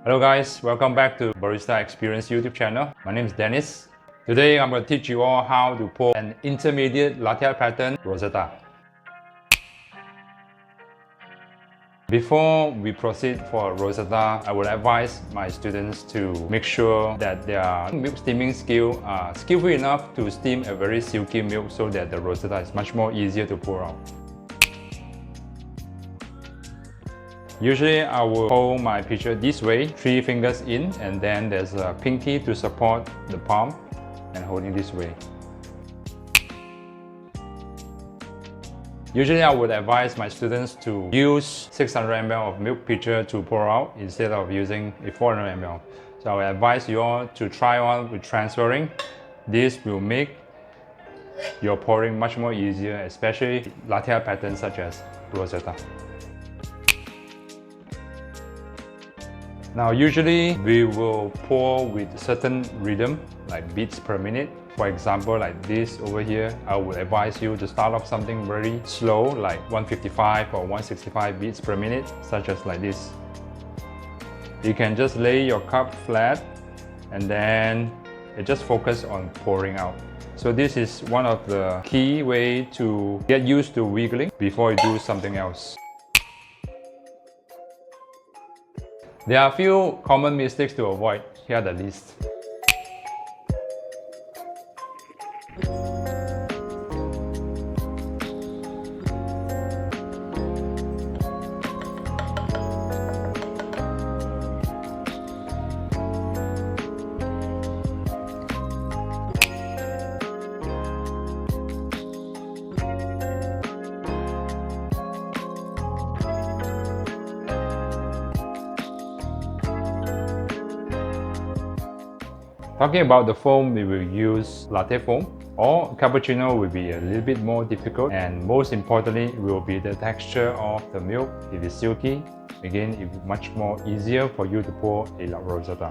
Hello guys, welcome back to Barista Experience YouTube channel. My name is Dennis. Today I'm going to teach you all how to pour an intermediate latte pattern Rosetta. Before we proceed for Rosetta, I would advise my students to make sure that their milk steaming skills are skillful enough to steam a very silky milk so that the Rosetta is much more easier to pour out. Usually I will hold my pitcher this way, 3 fingers in, and then there's a pinky to support the palm and holding this way. Usually I would advise my students to use 600 ml of milk pitcher to pour out instead of using a 400 ml. So I would advise you all to try on with transferring. This will make your pouring much more easier, especially latte patterns such as Rosetta. Now usually we will pour with certain rhythm like beats per minute. For example, like this over here, I would advise you to start off something very slow like 155 or 165 beats per minute, such as like this. You can just lay your cup flat and then just focus on pouring out. So this is one of the key way to get used to wiggling before you do something else. There are a few common mistakes to avoid. Here are the list. Talking about the foam, we will use latte foam, or cappuccino will be a little bit more difficult, and most importantly will be the texture of the milk. If it's silky, again it will be much more easier for you to pour a Rosetta.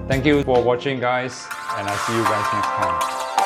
Thank you for watching guys, and I'll see you guys next time.